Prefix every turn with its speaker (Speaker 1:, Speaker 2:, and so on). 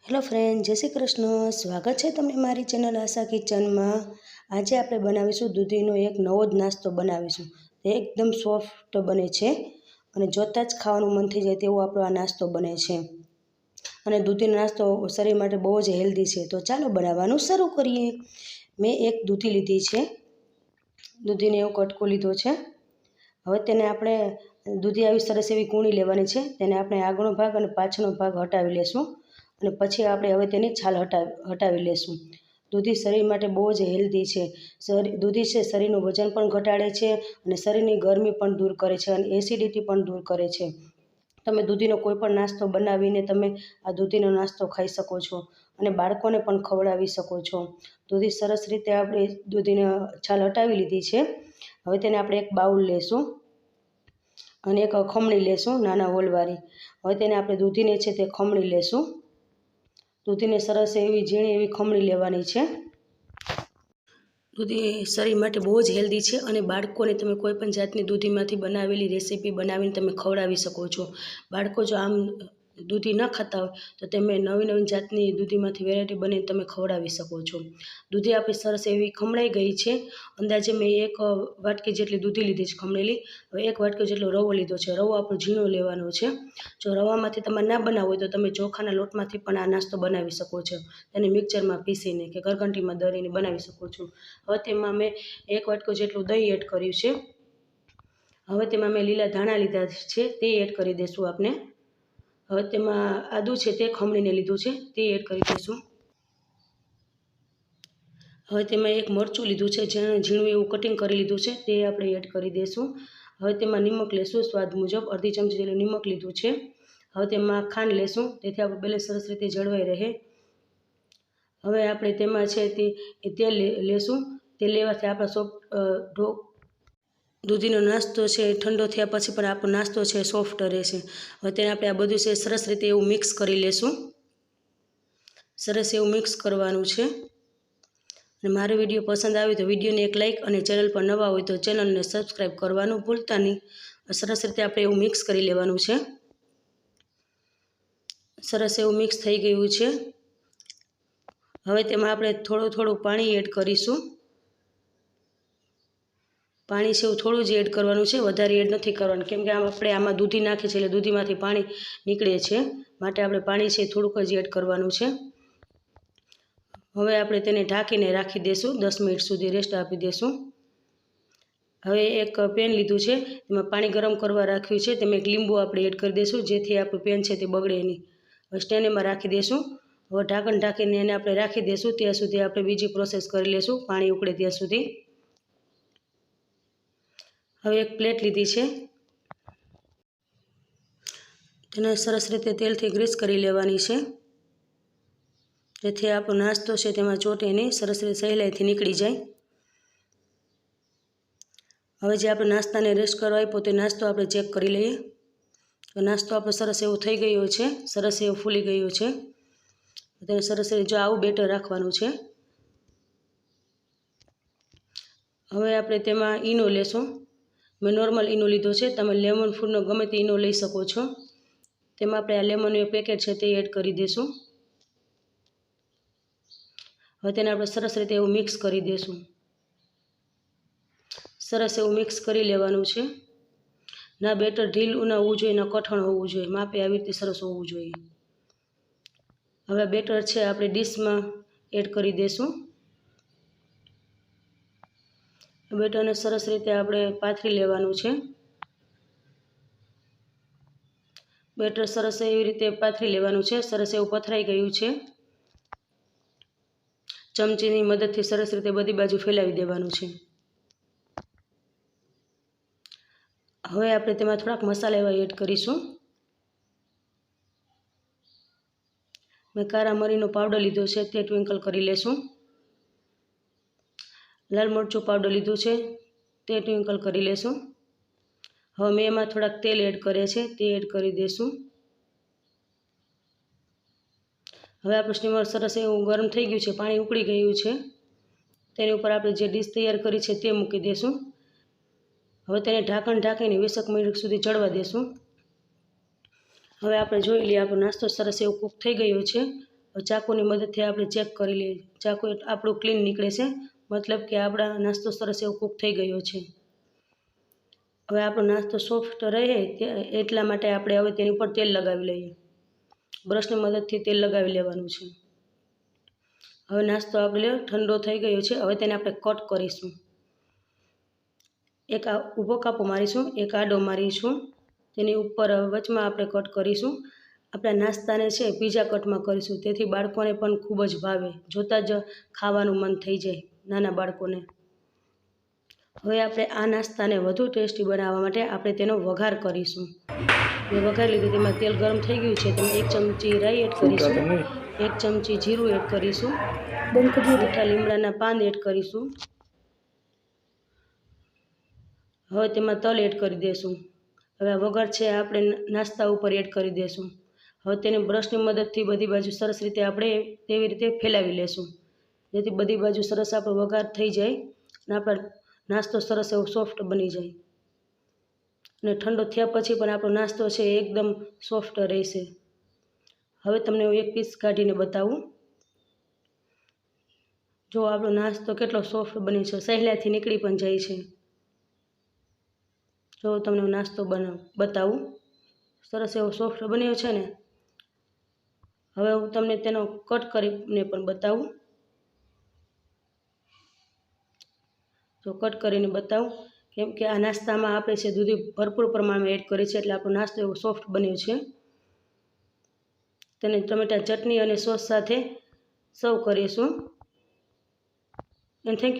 Speaker 1: Hello friend, જય શ્રી કૃષ્ણ. સ્વાગત છે તમને મારી ચેનલ આશા કિચનમાં. આજે આપણે બનાવીશું દૂધીનો એક નવો જ નાસ્તો બનાવીશું. એકદમ સોફ્ટ બને છે અને જોતાં જ ખાવાનું મન થઈ જાય તેવો આપણો આ નાસ્તો બને છે. અને દૂધીનો નાસ્તો શરીર માટે બહુ જ હેલ્ધી છે. તો ચાલો બનાવવાનું શરૂ કરીએ. મેં એક દૂધી લીધી છે. દૂધીને એવું કટકો લીધો છે. હવે તેને આપણે દૂધી આવી સરસ એવી કૂણી લેવાની છે. તેને આપણે આગળનો ભાગ અને પાછળનો ભાગ હટાવી લેશું અને પછી આપણે હવે તેની છાલ હટાવી લેશું. દૂધી શરીર માટે બહુ જ હેલ્ધી છે. દૂધી છે શરીરનું વજન પણ ઘટાડે છે અને શરીરની ગરમી પણ દૂર કરે છે અને એસિડિટી પણ દૂર કરે છે. તમે દૂધીનો કોઈ પણ નાસ્તો બનાવીને તમે આ દૂધીનો નાસ્તો ખાઈ શકો છો અને બાળકોને પણ ખવડાવી શકો છો. દૂધી સરસ રીતે આપણે દૂધીને છાલ હટાવી લીધી છે. હવે તેને આપણે એક બાઉલ લેશું અને એક ખમણી લેશું નાના હોલવાળી. હવે તેને આપણે દૂધીને છે તે ખમણી લેશું. દૂધીને સરસ એવી ઝીણી એવી ખમણી લેવાની છે. દૂધી શરીર માટે બહુ જ હેલ્ધી છે અને બાળકોને તમે કોઈ પણ જાતની દૂધીમાંથી બનાવેલી રેસીપી બનાવીને તમે ખવડાવી શકો છો. બાળકો જો આમ દૂધી ન ખાતા હોય તો તમે નવી નવી જાતની દૂધીમાંથી વેરાયટી બનાવીને તમે ખવડાવી શકો છો. દૂધી આપણી સરસ એવી ખમણાઈ ગઈ છે. અંદાજે મેં એક વાટકી જેટલી દૂધી લીધી છે ખમણેલી. હવે એક વાટકી જેટલો રવો લીધો છે. રવો આપણો ઝીણો લેવાનો છે. જો રવામાંથી તમારે ના બનાવવો હોય તો તમે ચોખાના લોટમાંથી પણ આ નાસ્તો બનાવી શકો છો. તેને મિક્સરમાં પીસીને કે ગરગંટીમાં દળીને બનાવી શકો છો. હવે તેમાં મેં એક વાટકો જેટલું દહીં એડ કર્યું છે. હવે તેમાં મેં લીલા ધાણા લીધા છે તે એડ કરી દઈશું આપણે. હવે તેમાં આદું છે તે ખમણીને લીધું છે તે એડ કરી દઈશું. હવે તેમાં એક મરચું લીધું છે જેને ઝીણું એવું કટિંગ કરી લીધું છે તે આપણે એડ કરી દઈશું. હવે તેમાં નિમક લેશું સ્વાદ મુજબ. અડધી ચમચી જેટલું નિમક લીધું છે. હવે તેમાં ખાંડ લેશું તેથી આપણું બેલેન્સ સરસ રીતે જળવાઈ રહે. હવે આપણે તેમાં છે તે તેલ લેશું. તેલ લેવાથી આપણા દૂધીનો નાસ્તો છે ઠંડો થયા પછી પણ આપણો નાસ્તો છે સોફ્ટ રહેશે. હવે તેને આપણે આ બધું છે સરસ રીતે એવું મિક્સ કરી લેશું. સરસ એવું મિક્સ કરવાનું છે. અને મારો વિડીયો પસંદ આવે તો વિડીયોને એક લાઇક અને ચેનલ પર નવા હોય તો ચેનલને સબસ્ક્રાઈબ કરવાનું ભૂલતા નહીં. સરસ રીતે આપણે એવું મિક્સ કરી લેવાનું છે. સરસ એવું મિક્સ થઈ ગયું છે. હવે તેમાં આપણે થોડું પાણી એડ કરીશું. પાણી છે એવું થોડું જ એડ કરવાનું છે, વધારે એડ નથી કરવાનું કેમ કે આપણે આમાં દૂધી નાખી છે એટલે દૂધીમાંથી પાણી નીકળે છે. માટે આપણે પાણી છે થોડુંક જ એડ કરવાનું છે. હવે આપણે તેને ઢાંકીને રાખી દઈશું. 10 મિનિટ સુધી રેસ્ટ આપી દઈશું. હવે એક પેન લીધું છે એમાં પાણી ગરમ કરવા રાખ્યું છે. તેમાં એક લીંબુ આપણે એડ કરી દઈશું જેથી આપણું પેન છે તે બગડે નહીં. હવે સ્ટેન્ડમાં રાખી દઈશું. હવે ઢાંકણ ઢાંકીને એને આપણે રાખી દઈશું. ત્યાં સુધી આપણે બીજી પ્રોસેસ કરી લઈશું પાણી ઉકળે ત્યાં સુધી. હવે એક પ્લેટ લીધી છે. તેને સરસ રીતે તેલથી ગ્રીસ કરી લેવાની છે જેથી આપણો નાસ્તો છે તેમાં ચોટે નહીં, સરસ રીતે સહેલાઈથી નીકળી જાય. હવે જે આપણે નાસ્તાને રેસ્ટ કરવા આપ્યો તે નાસ્તો આપણે ચેક કરી લઈએ. તો નાસ્તો આપણો સરસ એવો થઈ ગયો છે, સરસ એવો ફૂલી ગયો છે. તેને સરસ જો આવું બેટર રાખવાનું છે. હવે આપણે તેમાં ઈનો લેશું. મેં નોર્મલ ઈનો લીધો છે. તમે લેમન ફૂડનો ગમે તે ઈનો લઈ શકો છો. તેમાં આપણે આ લેમનનું પેકેટ છે તે એડ કરી દઈશું. હવે તેને આપણે સરસ રીતે એવું મિક્સ કરી દઈશું. સરસ એવું મિક્સ કરી લેવાનું છે. ના બેટર ઢીલું ના હોવું જોઈએ, ના કઠણ હોવું જોઈએ. માપે આવી રીતે સરસ હોવું જોઈએ. હવે બેટર છે આપણે ડીશમાં એડ કરી દઈશું. બેટરને સરસ રીતે આપણે પાથરી લેવાનું છે. બેટર સરસ એવી રીતે પાથરી લેવાનું છે. સરસ એવું પથરાઈ ગયું છે. ચમચીની મદદથી સરસ રીતે બધી બાજુ ફેલાવી દેવાનું છે. હવે આપણે તેમાં થોડાક મસાલા એવા એડ કરીશું. મેં કાળા મરીનો પાવડર લીધો છે તે ટ્વિંકલ કરી લેશું. લાલ મરચું પાવડર લીધું છે તે ટ્વિંકલ કરી લેશું. હવે મેં એમાં થોડાક તેલ એડ કરે છે તે એડ કરી દઈશું. હવે આપણું સ્ટીમર સરસ એવું ગરમ થઈ ગયું છે, પાણી ઉકળી ગયું છે. તેની ઉપર આપણે જે ડીશ તૈયાર કરી છે તે મૂકી દઈશું. હવે તેને ઢાંકણ ઢાંકીને 20 મિનિટ સુધી ચડવા દઈશું. હવે આપણે જોઈ લઈએ આપણો નાસ્તો સરસ એવો કૂક થઈ ગયો છે. હવે ચાકુની મદદથી આપણે ચેક કરી લઈએ. ચાકુ આપણું ક્લીન નીકળે છે, મતલબ કે આપણા નાસ્તો સરસ એવો કૂક થઈ ગયો છે. હવે આપણો નાસ્તો સોફ્ટ રહે એટલા માટે આપણે હવે તેની ઉપર તેલ લગાવી લઈએ. બ્રશની મદદથી તેલ લગાવી લેવાનું છે. હવે નાસ્તો આપણે ઠંડો થઈ ગયો છે. હવે તેને આપણે કટ કરીશું. એક ઊભો કાપો મારીશું, એક આડો મારીશું. તેની ઉપર વચમાં આપણે કટ કરીશું. આપણા નાસ્તાને છે પીઝા કટમાં કરીશું, તેથી બાળકોને પણ ખૂબ જ ભાવે, જોતાં જ ખાવાનું મન થઈ જાય નાના બાળકોને. હવે આપણે આ નાસ્તાને વધુ ટેસ્ટી બનાવવા માટે આપણે તેનો વઘાર કરીશું. મેં વઘાર લીધું, તેમાં તેલ ગરમ થઈ ગયું છે. તેમાં 1 ચમચી રાઈ એડ કરીશું, 1 ચમચી જીરું એડ કરીશું, મીઠા લીમડાના પાન એડ કરીશું. હવે તેમાં તલ એડ કરી દઈશું. હવે આ વઘાર છે આપણે નાસ્તા ઉપર એડ કરી દઈશું. હવે તેને બ્રશની મદદથી બધી બાજુ સરસ રીતે આપણે તેવી રીતે ફેલાવી લેશું, જેથી બધી બાજુ સરસ આપણો વઘાર થઈ જાય અને આપણો નાસ્તો સરસ એવો સોફ્ટ બની જાય. અને ઠંડો થયા પછી પણ આપણો નાસ્તો છે એકદમ સોફ્ટ રહેશે. હવે તમને હું એક પીસ કાઢીને બતાવું. જો આપણો નાસ્તો કેટલો સોફ્ટ બની છે, સહેલાઈથી નીકળી પણ જાય છે. જો તમને હું નાસ્તો બતાવું, સરસ એવો સોફ્ટ બન્યો છે ને. હવે હું તમને તેનો કટ કરીને પણ બતાવું. તો કટ કરીને બતાવું, કેમ કે આ નાસ્તામાં આપણે છે દૂધી ભરપૂર પ્રમાણમાં એડ કરી છે, એટલે આપણો નાસ્તો એવો સોફ્ટ બન્યો છે. તેને ટમેટા ચટણી અને સોસ સાથે સર્વ કરીશું. And thank you.